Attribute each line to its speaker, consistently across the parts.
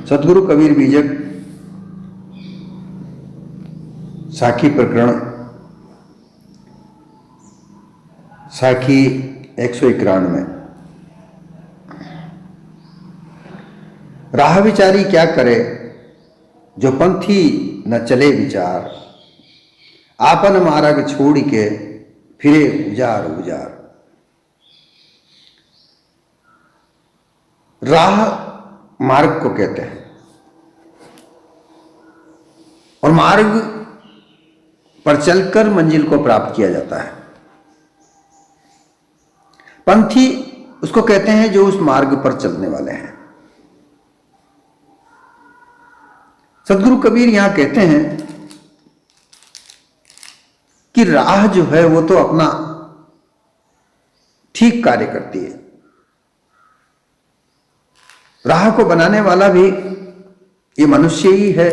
Speaker 1: सतगुरु कबीर बीजक साखी प्रकरण साखी 191। राह विचारी क्या करे जो पंथी न चले विचार, आपन मार्ग छोड़ के फिरे उजार उजार। राह मार्ग को कहते हैं और मार्ग पर चलकर मंजिल को प्राप्त किया जाता है। पंथी उसको कहते हैं जो उस मार्ग पर चलने वाले हैं। सतगुरु कबीर यहां कहते हैं कि राह जो है वो तो अपना ठीक कार्य करती है। राह को बनाने वाला भी ये मनुष्य ही है।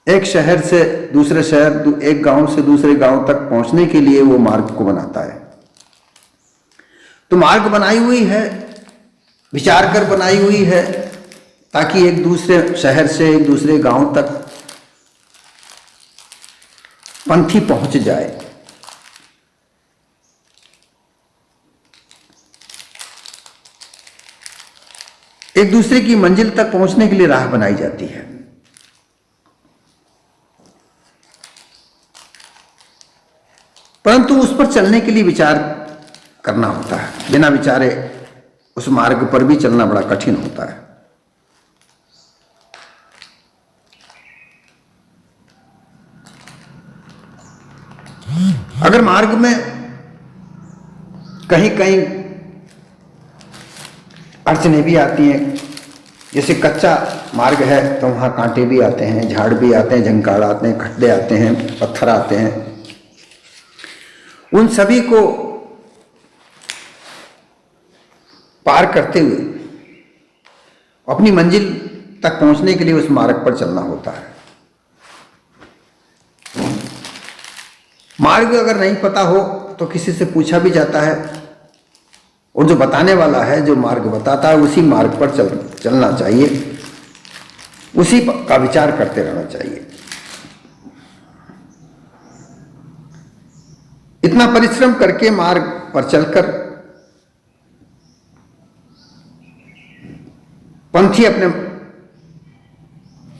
Speaker 1: एक शहर से दूसरे शहर, एक गांव से दूसरे गांव तक पहुंचने के लिए वो मार्ग को बनाता है। तो मार्ग बनाई हुई है, विचार कर बनाई हुई है, ताकि एक दूसरे शहर से एक दूसरे गांव तक पंथी पहुंच जाए। एक दूसरे की मंजिल तक पहुंचने के लिए राह बनाई जाती है। परंतु उस पर चलने के लिए विचार करना होता है। बिना विचारे उस मार्ग पर भी चलना बड़ा कठिन होता है। अगर मार्ग में कहीं कहीं अड़चने भी आती हैं, जैसे कच्चा मार्ग है तो वहाँ कांटे भी आते हैं, झाड़ भी आते हैं, झंकार आते हैं, खड्डे आते हैं, पत्थर आते हैं। उन सभी को पार करते हुए अपनी मंजिल तक पहुंचने के लिए उस मार्ग पर चलना होता है। मार्ग अगर नहीं पता हो तो किसी से पूछा भी जाता है, और जो बताने वाला है, जो मार्ग बताता है, उसी मार्ग पर चलना चाहिए, उसी का विचार करते रहना चाहिए। इतना परिश्रम करके मार्ग पर चलकर पंथी अपने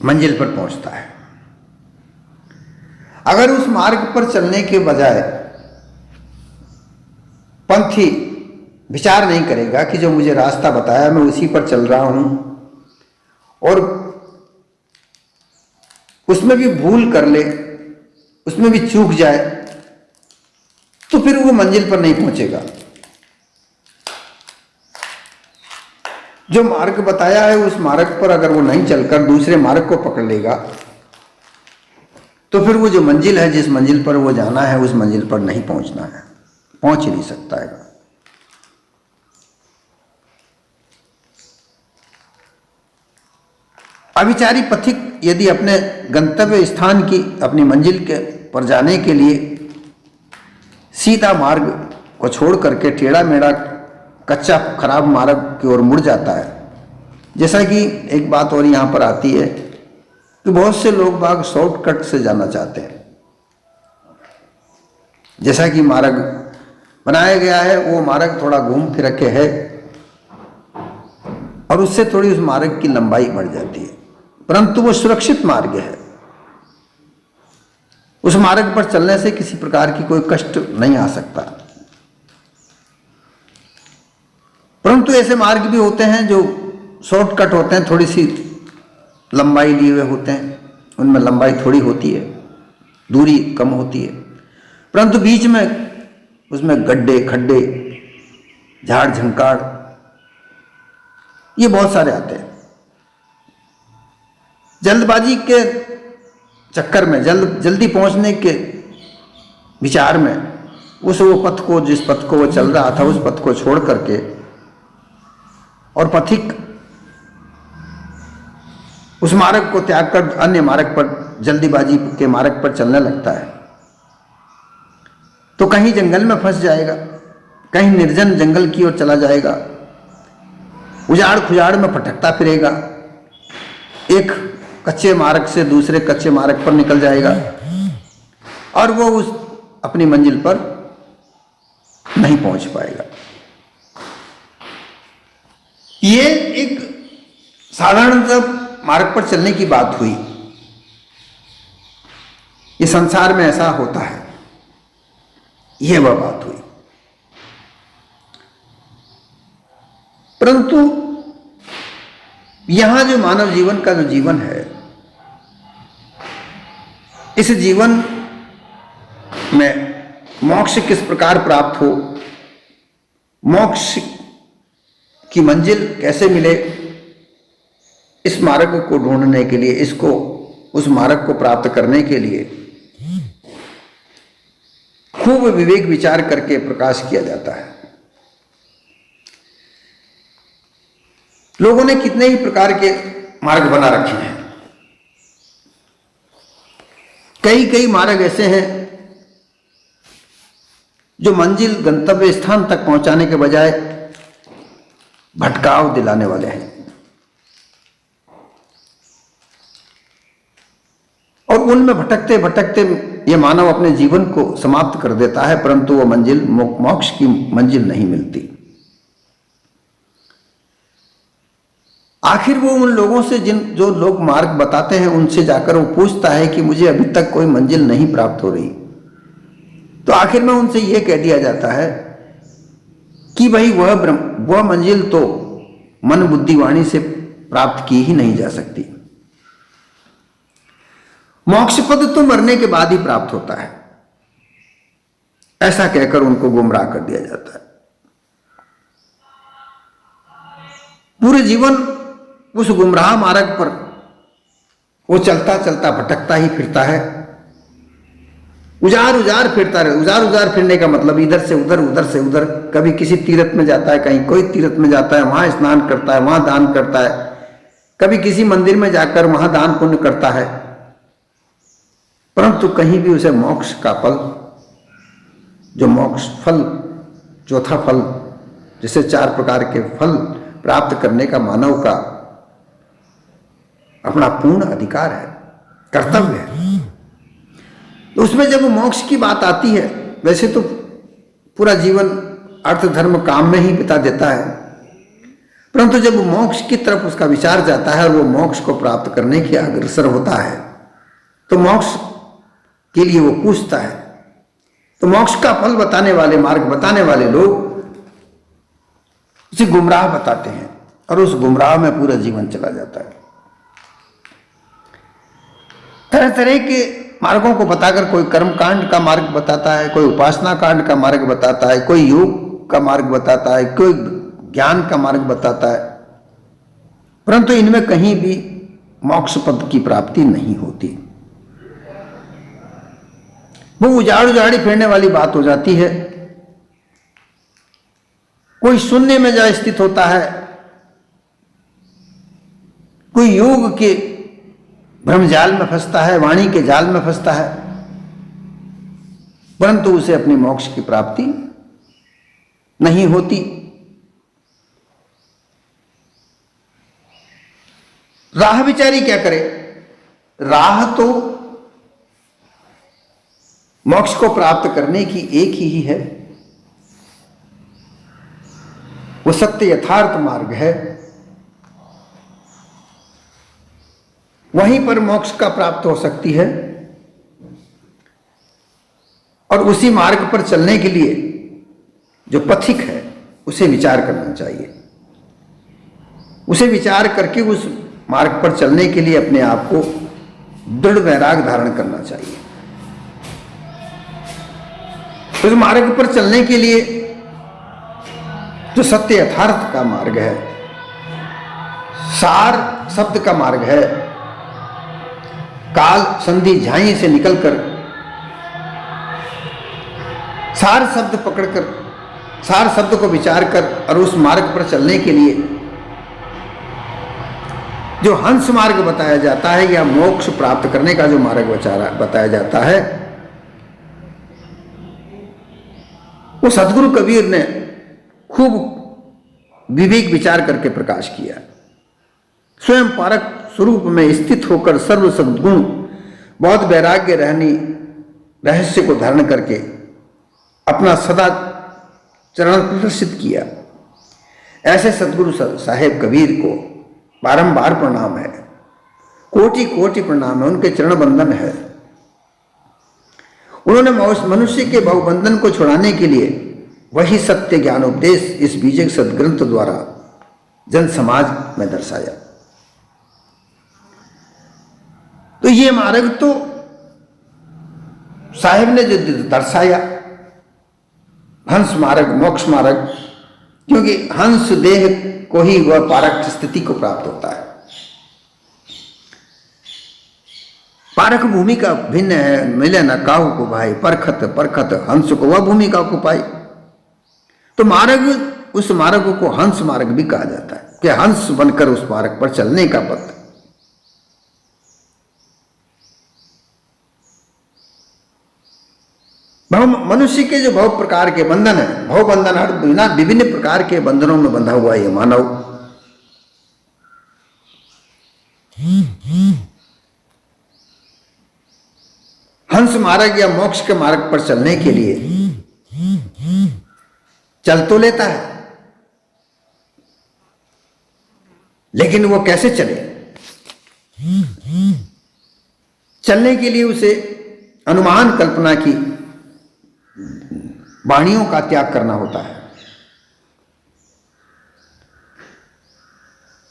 Speaker 1: मंजिल पर पहुंचता है। अगर उस मार्ग पर चलने के बजाय पंथी विचार नहीं करेगा कि जो मुझे रास्ता बताया मैं उसी पर चल रहा हूं, और उसमें भी भूल कर ले, उसमें भी चूक जाए, तो फिर वो मंजिल पर नहीं पहुंचेगा। जो मार्ग बताया है उस मार्ग पर अगर वो नहीं चलकर दूसरे मार्ग को पकड़ लेगा तो फिर वो जो मंजिल है, जिस मंजिल पर वो जाना है, उस मंजिल पर नहीं पहुंचना है, पहुंच ही नहीं सकता है। अविचारी पथिक यदि अपने गंतव्य स्थान की, अपनी मंजिल के पर जाने के लिए सीधा मार्ग को छोड़ करके टेढ़ा मेढ़ा कच्चा खराब मार्ग की ओर मुड़ जाता है। जैसा कि एक बात और यहाँ पर आती है कि बहुत से लोग बाग शॉर्टकट से जाना चाहते हैं। जैसा कि मार्ग बनाया गया है वो मार्ग थोड़ा घूम फिर के है और उससे थोड़ी उस मार्ग की लंबाई बढ़ जाती है, परंतु वो सुरक्षित मार्ग है। उस मार्ग पर चलने से किसी प्रकार की कोई कष्ट नहीं आ सकता। परंतु ऐसे मार्ग भी होते हैं जो शॉर्टकट होते हैं, थोड़ी सी लंबाई लिए हुए होते हैं, उनमें लंबाई थोड़ी होती है, दूरी कम होती है, परंतु बीच में उसमें गड्ढे खड्डे, झाड़ झंकार, ये बहुत सारे आते हैं। जल्दबाजी के चक्कर में, जल्दी पहुंचने के विचार में वो पथ को, जिस पथ को वो चल रहा था, उस पथ को छोड़ करके और पथिक उस मार्ग को त्याग कर अन्य मार्ग पर, जल्दीबाजी के मार्ग पर चलने लगता है, तो कहीं जंगल में फंस जाएगा, कहीं निर्जन जंगल की ओर चला जाएगा, उजाड़ खुजाड़ में भटकता फिरेगा, एक कच्चे मार्ग से दूसरे कच्चे मार्ग पर निकल जाएगा और वो उस अपनी मंजिल पर नहीं पहुंच पाएगा। ये एक साधारणतः मार्ग पर चलने की बात हुई। ये संसार में ऐसा होता है, यह वह बात हुई। परंतु यहां जो मानव जीवन का जो जीवन है, इस जीवन में मोक्ष किस प्रकार प्राप्त हो, मोक्ष की मंजिल कैसे मिले, इस मार्ग को ढूंढने के लिए, इसको उस मार्ग को प्राप्त करने के लिए खूब विवेक विचार करके प्रकाश किया जाता है। लोगों ने कितने ही प्रकार के मार्ग बना रखे हैं। कई कई मार्ग ऐसे हैं जो मंजिल गंतव्य स्थान तक पहुंचाने के बजाय भटकाव दिलाने वाले हैं, और उनमें भटकते भटकते ये मानव अपने जीवन को समाप्त कर देता है, परंतु वो मंजिल, मोक्ष की मंजिल नहीं मिलती। आखिर वो उन लोगों से जो लोग मार्ग बताते हैं उनसे जाकर वो पूछता है कि मुझे अभी तक कोई मंजिल नहीं प्राप्त हो रही, तो आखिर में उनसे यह कह दिया जाता है कि भाई वह मंजिल तो मन बुद्धि वाणी से प्राप्त की ही नहीं जा सकती। मोक्ष पद तो मरने के बाद ही प्राप्त होता है, ऐसा कहकर उनको गुमराह कर दिया जाता है। पूरे जीवन उस गुमराह मार्ग पर वो चलता चलता भटकता ही फिरता है, उजार उजार फिरता रहे। उजार उजार फिरने का मतलब इधर से उधर, उधर से उधर। कभी किसी तीर्थ में जाता है, कहीं कोई तीर्थ में जाता है, वहां स्नान करता है, वहां दान करता है, कभी किसी मंदिर में जाकर वहां दान पुण्य करता है, परंतु कहीं भी उसे मोक्ष का फल, जो मोक्ष फल, चौथा फल, जिसे 4 प्रकार के फल प्राप्त करने का मानव का अपना पूर्ण अधिकार है, कर्तव्य है, तो उसमें जब मोक्ष की बात आती है, वैसे तो पूरा जीवन अर्थ धर्म काम में ही बिता देता है, परंतु जब मोक्ष की तरफ उसका विचार जाता है और वो मोक्ष को प्राप्त करने के अग्रसर होता है, तो मोक्ष के लिए वो पूछता है। तो मोक्ष का फल बताने वाले, मार्ग बताने वाले लोग उसे गुमराह बताते हैं और उस गुमराह में पूरा जीवन चला जाता है। तरह तरह के मार्गों को बताकर कोई कर्म कांड का मार्ग बताता है, कोई उपासना कांड का मार्ग बताता है, कोई योग का मार्ग बताता है, कोई ज्ञान का मार्ग बताता है, परंतु इनमें कहीं भी मोक्ष पद की प्राप्ति नहीं होती। वो उजाड़ उजाड़ी फिरने वाली बात हो जाती है। कोई शून्य में जा स्थित होता है, कोई योग के भ्रमजाल में फंसता है, वाणी के जाल में फंसता है, परंतु उसे अपनी मोक्ष की प्राप्ति नहीं होती। राह बिचारी क्या करे? राह तो मोक्ष को प्राप्त करने की एक ही है, वो सत्य यथार्थ मार्ग है। वहीं पर मोक्ष का प्राप्त हो सकती है, और उसी मार्ग पर चलने के लिए जो पथिक है उसे विचार करना चाहिए। उसे विचार करके उस मार्ग पर चलने के लिए अपने आप को दृढ़ वैराग धारण करना चाहिए। उस मार्ग पर चलने के लिए जो सत्य यथार्थ का मार्ग है, सार शब्द का मार्ग है, काल संधि झाई से निकलकर सार शब्द पकड़कर, सार शब्द को विचार कर और उस मार्ग पर चलने के लिए जो हंस मार्ग बताया जाता है या मोक्ष प्राप्त करने का जो मार्ग बताया जाता है, वो सदगुरु कबीर ने खूब विवेक विचार करके प्रकाश किया। स्वरूप में स्थित होकर सर्व सद्गुण बहुत वैराग्य रहस्य को धारण करके अपना सदा चरण प्रदर्शित किया। ऐसे सद्गुरु साहेब कबीर को बारंबार प्रणाम है, कोटि कोटि प्रणाम है, उनके चरण बंदन है। उन्होंने मनुष्य के भवबंधन को छुड़ाने के लिए वही सत्य ज्ञान उपदेश इस बीजक सदग्रंथ द्वारा जन समाज में दर्शाया। तो ये मार्ग तो साहेब ने जो दर्शाया, हंस मार्ग, मोक्ष मार्ग, क्योंकि हंस देह को ही वह पारक स्थिति को प्राप्त होता है। पारक भूमिका भिन्न है, मिले न काहू को भाई, परखत परखत हंस को वह भूमिका को पाई। तो मार्ग, उस मार्ग को हंस मार्ग भी कहा जाता है कि हंस बनकर उस मार्ग पर चलने का पथ। मनुष्य के जो भव प्रकार के बंधन है, भव बंधन अर्थ विभिन्न प्रकार के बंधनों में बंधा हुआ ये मानव हंस मार्ग या मोक्ष के मार्ग पर चलने के लिए चल तो लेता है, लेकिन वो कैसे चले? चलने के लिए उसे अनुमान कल्पना की वाणियों का त्याग करना होता है।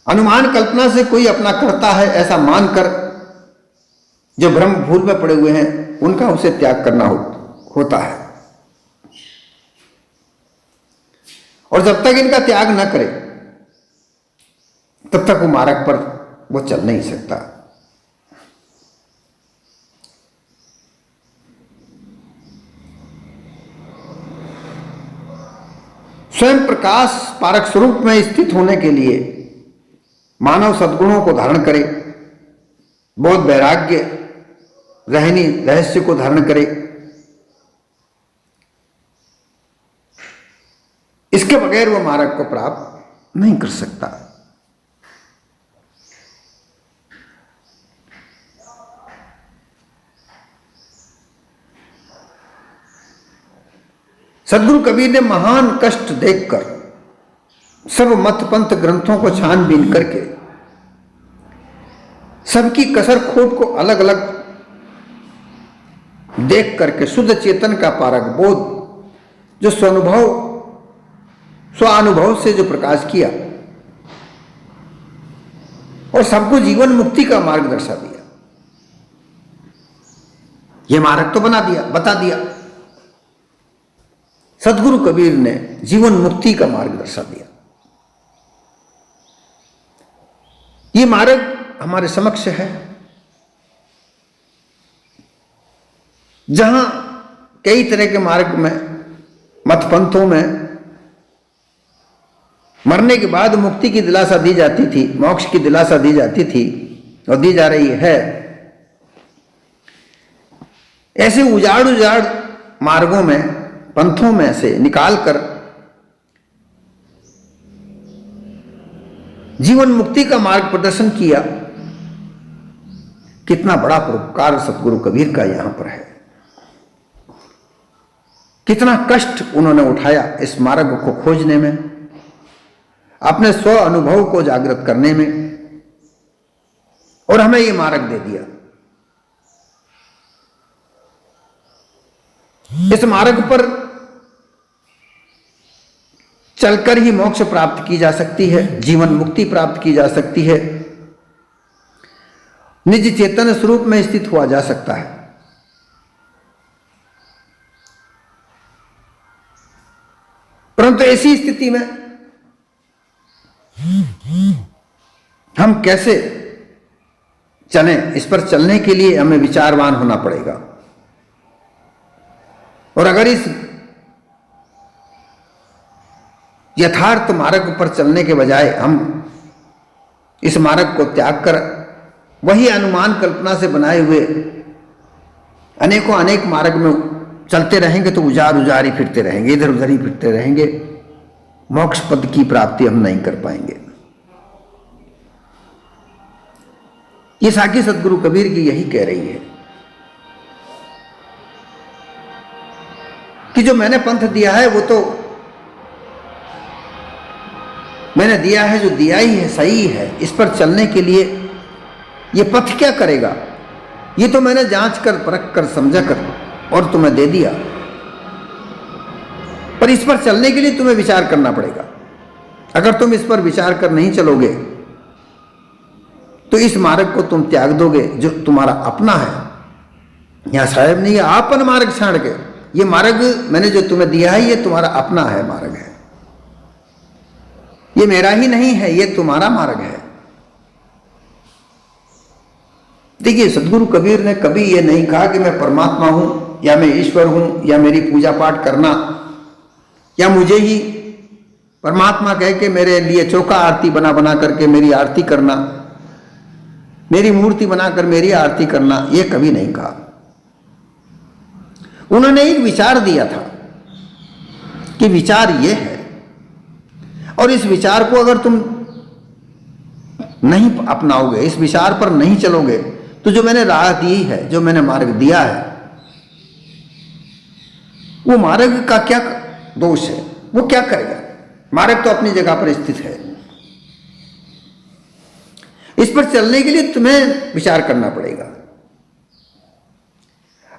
Speaker 1: अनुमान कल्पना से कोई अपना करता है ऐसा मानकर जो ब्रह्म भूल में पड़े हुए हैं उनका उसे त्याग करना होता है। और जब तक इनका त्याग न करे तब तक वो मार्ग पर वो चल नहीं सकता। स्वयं प्रकाश पारक स्वरूप में स्थित होने के लिए मानव सद्गुणों को धारण करे, बहुत वैराग्य रहस्य को धारण करे, इसके बगैर वह मार्ग को प्राप्त नहीं कर सकता। सदगुरु कबीर ने महान कष्ट देखकर सब मत पंथ ग्रंथों को छानबीन करके सबकी कसर खोट को अलग अलग देख करके शुद्ध चेतन का पारक बोध जो स्वानुभव से जो प्रकाश किया और सबको जीवन मुक्ति का मार्ग दर्शा दिया। यह मार्ग तो बता दिया। सदगुरु कबीर ने जीवन मुक्ति का मार्ग दर्शा दिया। ये मार्ग हमारे समक्ष है, जहां कई तरह के मार्ग में मतपंथों में मरने के बाद मुक्ति की दिलासा दी जाती थी, मोक्ष की दिलासा दी जाती थी और दी जा रही है। ऐसे उजाड़ मार्गों में, पंथों में से निकालकर जीवन मुक्ति का मार्ग प्रदर्शन किया। कितना बड़ा परोपकार सतगुरु कबीर का यहां पर है। कितना कष्ट उन्होंने उठाया इस मार्ग को खोजने में, अपने स्व अनुभव को जागृत करने में, और हमें ये मार्ग दे दिया। इस मार्ग पर चलकर ही मोक्ष प्राप्त की जा सकती है, जीवन मुक्ति प्राप्त की जा सकती है, निज चेतन स्वरूप में स्थित हुआ जा सकता है। परंतु ऐसी स्थिति में हम कैसे चलें, इस पर चलने के लिए हमें विचारवान होना पड़ेगा। और अगर इस यथार्थ मार्ग पर चलने के बजाय हम इस मार्ग को त्याग कर वही अनुमान कल्पना से बनाए हुए अनेक मार्ग में चलते रहेंगे तो उजार ही फिरते रहेंगे, इधर उधर ही फिरते रहेंगे, मोक्ष पद की प्राप्ति हम नहीं कर पाएंगे। ये साकी सदगुरु कबीर की यही कह रही है कि जो मैंने पंथ दिया है वो तो मैंने दिया है, जो दिया ही है सही है, इस पर चलने के लिए ये पथ क्या करेगा, ये तो मैंने जांच कर परख कर समझा कर और तुम्हें दे दिया, पर इस पर चलने के लिए तुम्हें विचार करना पड़ेगा। अगर तुम इस पर विचार कर नहीं चलोगे तो इस मार्ग को तुम त्याग दोगे जो तुम्हारा अपना है। यहां साहेब नहीं है आपन मार्ग छाड़ के, ये मार्ग मैंने जो तुम्हें दिया है ये तुम्हारा अपना है मार्ग है, ये मेरा ही नहीं है, ये तुम्हारा मार्ग है। देखिए सदगुरु कबीर ने कभी ये नहीं कहा कि मैं परमात्मा हूं या मैं ईश्वर हूं या मेरी पूजा पाठ करना या मुझे ही परमात्मा कह के मेरे लिए चौका आरती बना बना करके मेरी आरती करना, मेरी मूर्ति बनाकर मेरी आरती करना, ये कभी नहीं कहा। उन्होंने एक विचार दिया था कि विचार ये है और इस विचार को अगर तुम नहीं अपनाओगे, इस विचार पर नहीं चलोगे तो जो मैंने राह दी है, जो मैंने मार्ग दिया है, वो मार्ग का क्या दोष है, वो क्या करेगा। मार्ग तो अपनी जगह पर स्थित है, इस पर चलने के लिए तुम्हें विचार करना पड़ेगा।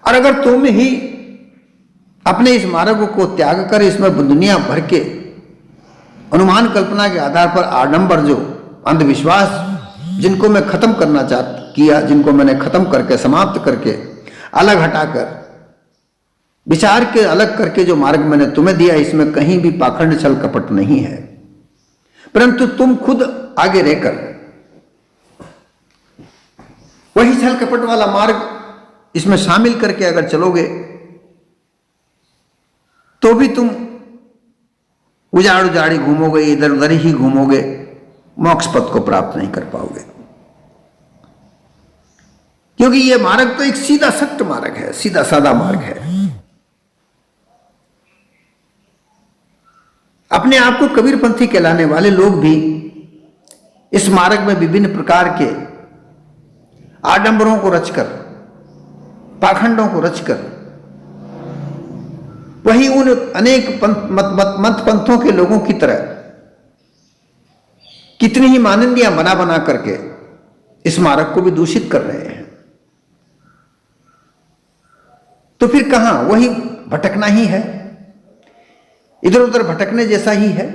Speaker 1: और अगर तुम ही अपने इस मार्ग को त्याग कर इसमें दुनिया भर के अनुमान कल्पना के आधार पर आडंबर, जो अंधविश्वास जिनको मैं खत्म करना किया, जिनको मैंने खत्म करके समाप्त करके अलग हटाकर विचार के अलग करके जो मार्ग मैंने तुम्हें दिया, इसमें कहीं भी पाखंड छल कपट नहीं है, परंतु तुम खुद आगे रहकर वही छल कपट वाला मार्ग इसमें शामिल करके अगर चलोगे तो भी तुम उजाड़ उजाड़ी घूमोगे, इधर उधर ही घूमोगे, मोक्ष पद को प्राप्त नहीं कर पाओगे। क्योंकि यह मार्ग तो एक सीधा सत्य मार्ग है, सीधा साधा मार्ग है। अपने आप को कबीरपंथी कहलाने वाले लोग भी इस मार्ग में विभिन्न प्रकार के आडंबरों को रचकर, पाखंडों को रचकर वही उन अनेक मत पंथों के लोगों की तरह कितनी ही मानंदियां बना बना करके इस मार्ग को भी दूषित कर रहे हैं। तो फिर कहां, वही भटकना ही है, इधर उधर भटकने जैसा ही है।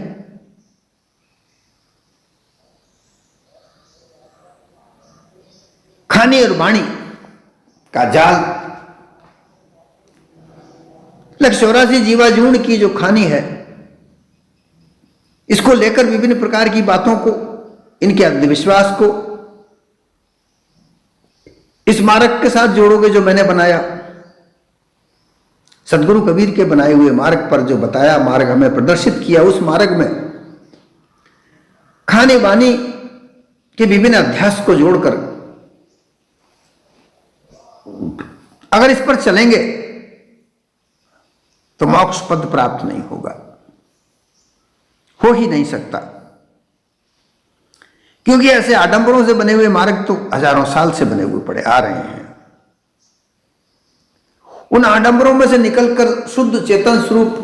Speaker 1: खानी और वाणी का जाल, 184 जीवाजूण की जो खानी है, इसको लेकर विभिन्न प्रकार की बातों को, इनके अंधविश्वास को इस मार्ग के साथ जोड़ोगे जो मैंने बनाया, सदगुरु कबीर के बनाए हुए मार्ग पर जो बताया, मार्ग हमें प्रदर्शित किया, उस मार्ग में खाने बानी के विभिन्न अध्यास को जोड़कर अगर इस पर चलेंगे तो मोक्ष पद प्राप्त नहीं होगा, हो ही नहीं सकता। क्योंकि ऐसे आडंबरों से बने हुए मार्ग तो हजारों साल से बने हुए पड़े आ रहे हैं। उन आडंबरों में से निकलकर शुद्ध चेतन स्वरूप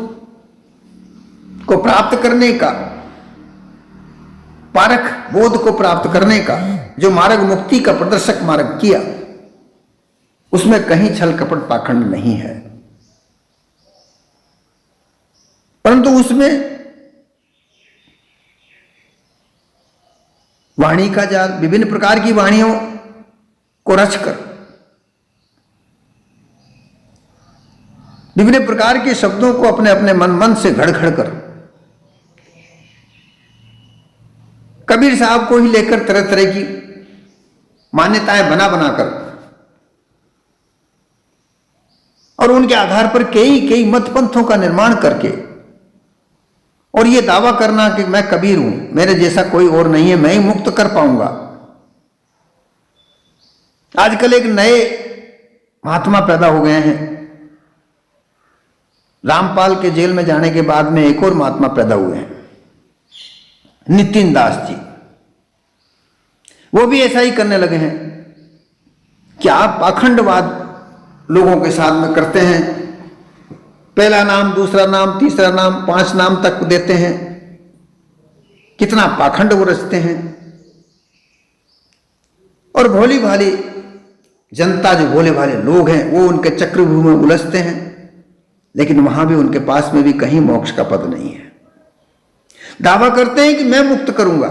Speaker 1: को प्राप्त करने का, पारख बोध को प्राप्त करने का जो मार्ग मुक्ति का प्रदर्शक मार्ग किया, उसमें कहीं छल कपट पाखंड नहीं है, परंतु उसमें वाणी का जाल, विभिन्न प्रकार की वाणियों को रचकर, विभिन्न प्रकार के शब्दों को अपने अपने मन से घड़ घड़ कर कबीर साहब को ही लेकर तरह तरह की मान्यताएं बना बनाकर और उनके आधार पर कई मत पंथों का निर्माण करके और ये दावा करना कि मैं कबीर हूं, मेरे जैसा कोई और नहीं है, मैं ही मुक्त कर पाऊंगा। आजकल एक नए महात्मा पैदा हो गए हैं। रामपाल के जेल में जाने के बाद में एक और महात्मा पैदा हुए हैं, नितिन दास जी। वो भी ऐसा ही करने लगे हैं। क्या पाखंडवाद लोगों के साथ में करते हैं। पहला नाम, दूसरा नाम, तीसरा नाम, 5 नाम तक देते हैं। कितना पाखंड वो रचते हैं। और भोली भाली जनता, जो भोले भाले लोग हैं, वो उनके चक्रव्यूह में उलझते हैं, लेकिन वहां भी उनके पास में भी कहीं मोक्ष का पद नहीं है। दावा करते हैं कि मैं मुक्त करूंगा।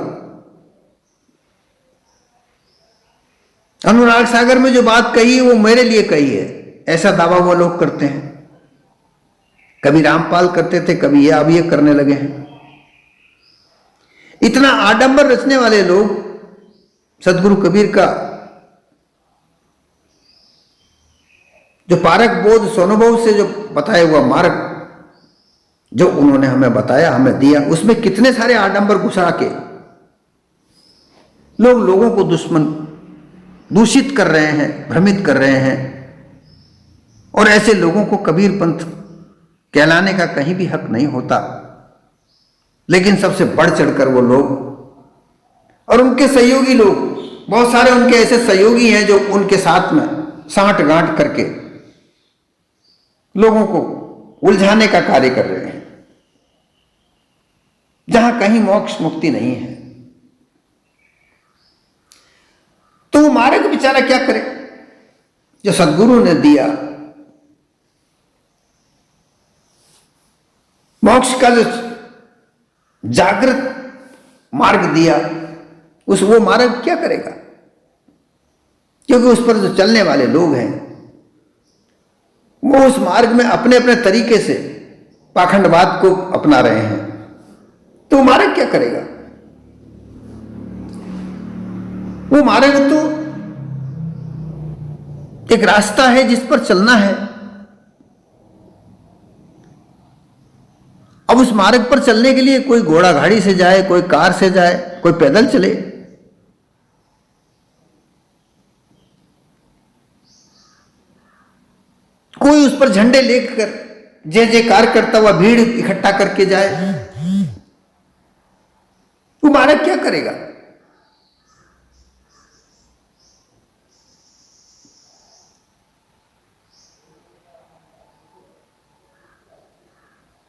Speaker 1: अनुराग सागर में जो बात कही है वो मेरे लिए कही है, ऐसा दावा वो लोग करते हैं। कभी रामपाल करते थे, कभी ये अब ये करने लगे हैं। इतना आडंबर रचने वाले लोग सदगुरु कबीर का जो पारक बोध स्वानुभव से जो बताया हुआ मार्ग जो उन्होंने हमें बताया, हमें दिया, उसमें कितने सारे आडंबर घुसा के लोग लोगों को दुश्मन दूषित कर रहे हैं, भ्रमित कर रहे हैं। और ऐसे लोगों को कबीर पंथ कहलाने का कहीं भी हक नहीं होता। लेकिन सबसे बढ़ चढ़कर वो लोग और उनके सहयोगी लोग, बहुत सारे उनके ऐसे सहयोगी हैं जो उनके साथ में साठ गांठ करके लोगों को उलझाने का कार्य कर रहे हैं, जहां कहीं मोक्ष मुक्ति नहीं है। तो वो मार्ग बेचारा क्या करे जो सदगुरु ने दिया। मोक्ष का जो जागृत मार्ग दिया, वो मार्ग क्या करेगा, क्योंकि उस पर जो चलने वाले लोग हैं वो उस मार्ग में अपने अपने तरीके से पाखंडवाद को अपना रहे हैं। तो वो मार्ग क्या करेगा। वो मार्ग तो एक रास्ता है जिस पर चलना है। अब उस मार्ग पर चलने के लिए कोई घोड़ा गाड़ी से जाए, कोई कार से जाए, कोई पैदल चले। कोई उस पर झंडे लेकर जय जयकार करता हुआ भीड़ इकट्ठा करके जाए। वो मार्ग क्या करेगा।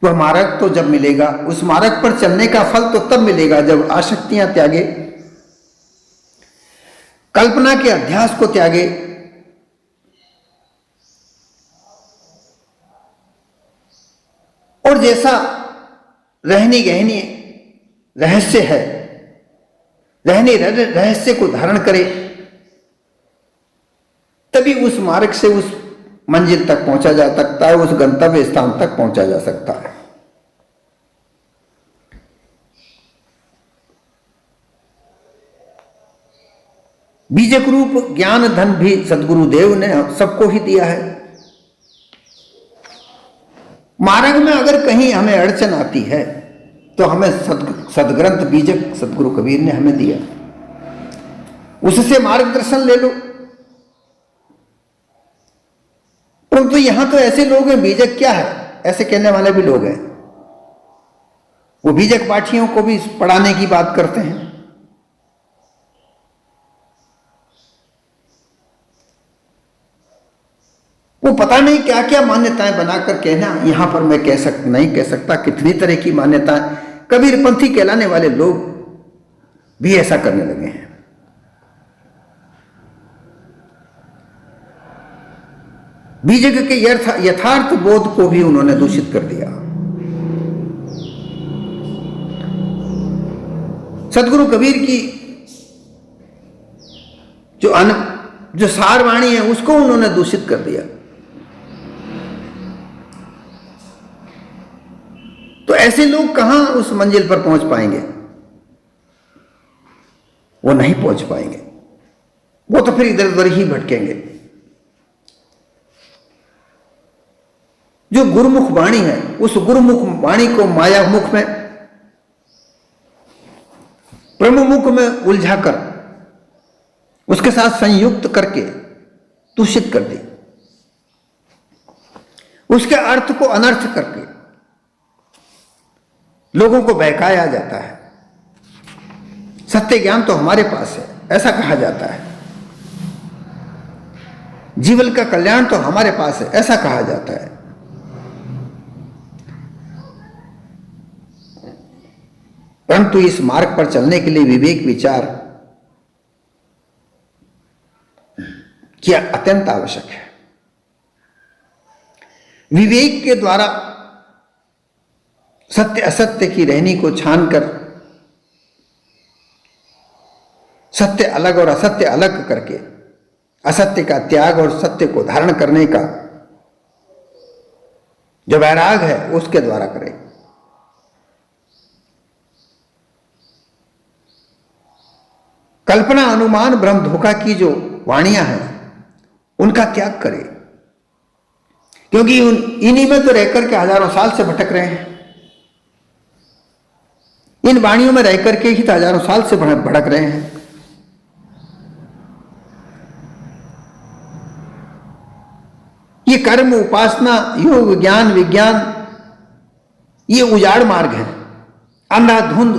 Speaker 1: वह मार्ग तो जब मिलेगा, उस मार्ग पर चलने का फल तो तब मिलेगा जब आसक्तियां त्यागे, कल्पना के अध्यास को त्यागे, और जैसा रहनी गहनी रहस्य है, रहनी रहस्य को धारण करे, तभी उस मार्ग से उस मंजिल तक पहुंचा जा सकता है, उस गंतव्य स्थान तक पहुंचा जा सकता है। बीजक रूप ज्ञान धन भी सदगुरुदेव ने सबको ही दिया है। मार्ग में अगर कहीं हमें अड़चन आती है तो हमें सदग्रंथ बीजक सदगुरु कबीर ने हमें दिया, उससे मार्गदर्शन ले लो। परंतु यहां तो ऐसे लोग हैं, बीजक क्या है ऐसे कहने वाले भी लोग हैं। वो बीजक पाठियों को भी पढ़ाने की बात करते हैं। वो पता नहीं क्या क्या मान्यताएं बनाकर कहना, यहां पर मैं नहीं कह सकता कितनी तरह की मान्यताएं। कबीरपंथी कहलाने वाले लोग भी ऐसा करने लगे हैं। बीजक के यथार्थ बोध को भी उन्होंने दूषित कर दिया। सदगुरु कबीर की जो सारवाणी है उसको उन्होंने दूषित कर दिया। तो ऐसे लोग कहां उस मंजिल पर पहुंच पाएंगे। वो नहीं पहुंच पाएंगे, वो तो फिर इधर उधर ही भटकेंगे। जो गुरुमुख वाणी है, उस गुरुमुख वाणी को माया मुख में, ब्रह्म मुख में उलझाकर उसके साथ संयुक्त करके दूषित कर दी, उसके अर्थ को अनर्थ करके लोगों को बहकाया जाता है। सत्य ज्ञान तो हमारे पास है ऐसा कहा जाता है, जीवन का कल्याण तो हमारे पास है, ऐसा कहा जाता है। परंतु इस मार्ग पर चलने के लिए विवेक विचार किया अत्यंत आवश्यक है। विवेक के द्वारा सत्य असत्य की रहनी को छानकर, सत्य अलग और असत्य अलग करके, असत्य का त्याग और सत्य को धारण करने का जो वैराग है उसके द्वारा करें। कल्पना, अनुमान, भ्रम, धोखा की जो वाणियां हैं उनका त्याग करें, क्योंकि इन्हीं में तो रहकर के हजारों साल से भटक रहे हैं। इन वाणियों में रहकर के ही तो हजारों साल से भटक रहे हैं। ये कर्म, उपासना, योग, ज्ञान, विज्ञान, ये उजाड़ मार्ग है, अंधाधुंध,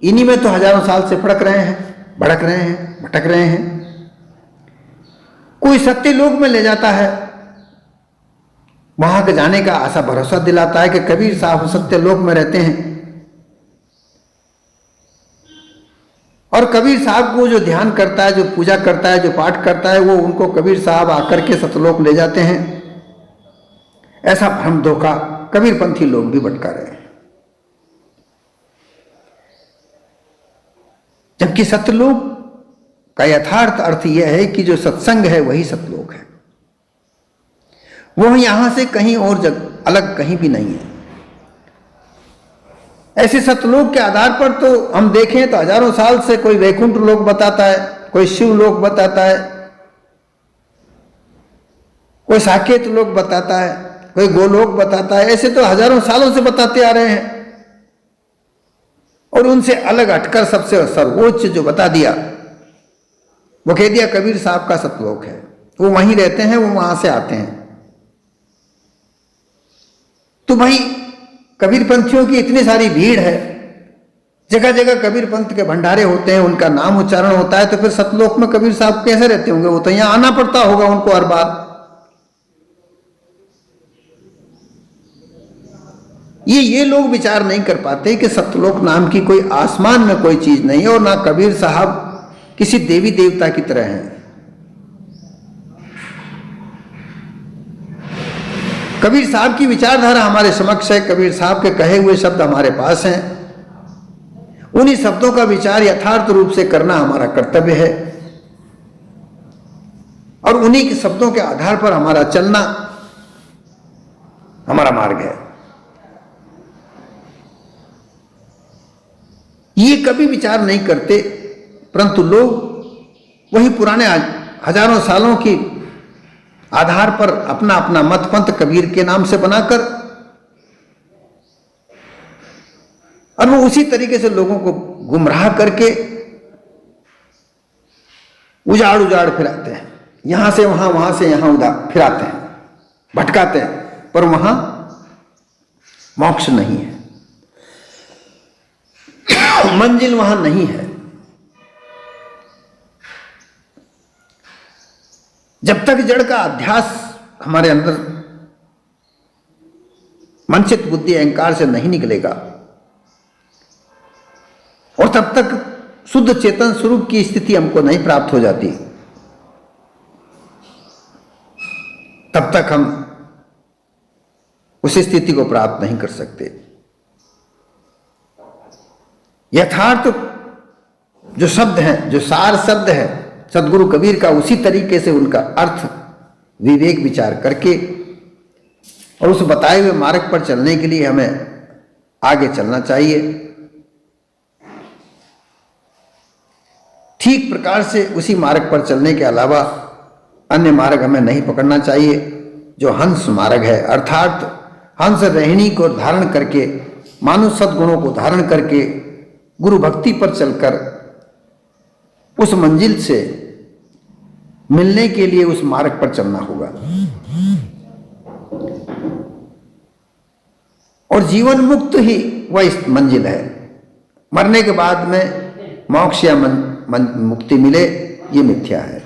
Speaker 1: इन्हीं में तो हजारों साल से भटक रहे हैं, भटक रहे हैं। कोई सत्य लोक में ले जाता है, वहां के जाने का आशा भरोसा दिलाता है कि कबीर साहब सत्य लोक में रहते हैं, और कबीर साहब को जो ध्यान करता है, जो पूजा करता है, जो पाठ करता है, वो उनको कबीर साहब आकर के सतलोक ले जाते हैं। ऐसा भ्रम धोखा कबीरपंथी लोग भी भटका रहे हैं। जबकि सतलोक का यथार्थ अर्थ यह है कि जो सत्संग है वही सतलोक है, वो यहां से कहीं और अलग कहीं भी नहीं है। ऐसे सतलोक के आधार पर तो हम देखें तो हजारों साल से कोई वैकुंठ लोक बताता है, कोई शिव लोक बताता है, कोई साकेत लोक बताता है, कोई गोलोक बताता है। ऐसे तो हजारों सालों से बताते आ रहे हैं, और उनसे अलग हटकर सबसे सर्वोच्च जो बता दिया वो कह दिया कबीर साहब का सतलोक है, वो वहीं रहते हैं, वो वहां से आते हैं। तो भाई कबीर पंथियों की इतनी सारी भीड़ है, जगह जगह कबीर पंथ के भंडारे होते हैं, उनका नाम उच्चारण होता है, तो फिर सतलोक में कबीर साहब कैसे रहते होंगे? वो तो यहां आना पड़ता होगा उनको हर बार। ये लोग विचार नहीं कर पाते कि सतलोक नाम की कोई आसमान में कोई चीज नहीं है, और ना कबीर साहब किसी देवी देवता की तरह हैं। कबीर साहब की विचारधारा हमारे समक्ष है, कबीर साहब के कहे हुए शब्द हमारे पास हैं, उन्हीं शब्दों का विचार यथार्थ रूप से करना हमारा कर्तव्य है, और उन्हीं के शब्दों के आधार पर हमारा चलना हमारा मार्ग है। ये कभी विचार नहीं करते, परंतु लोग वही पुराने हजारों सालों की आधार पर अपना अपना मत पंथ कबीर के नाम से बनाकर, और वो उसी तरीके से लोगों को गुमराह करके उजाड़ उजाड़ फिराते हैं, यहां से वहां, वहां से यहां उधर फिराते हैं, भटकाते हैं, पर वहां मोक्ष नहीं है, मंजिल वहां नहीं है। जब तक जड़ का अध्यास हमारे अंदर मनचित बुद्धि अहंकार से नहीं निकलेगा, और तब तक शुद्ध चेतन स्वरूप की स्थिति हमको नहीं प्राप्त हो जाती, तब तक हम उस स्थिति को प्राप्त नहीं कर सकते। यथार्थ जो शब्द हैं, जो सार शब्द है सदगुरु कबीर का, उसी तरीके से उनका अर्थ विवेक विचार करके और उस बताए हुए मार्ग पर चलने के लिए हमें आगे चलना चाहिए। ठीक प्रकार से उसी मार्ग पर चलने के अलावा अन्य मार्ग हमें नहीं पकड़ना चाहिए, जो हंस मार्ग है, अर्थात हंस रहनी को धारण करके, मानुष सद्गुणों को धारण करके गुरु भक्ति पर चलकर उस मंजिल से मिलने के लिए उस मार्ग पर चलना होगा। और जीवन मुक्त ही वह इस मंजिल है। मरने के बाद में मोक्ष या मुक्ति मिले, ये मिथ्या है।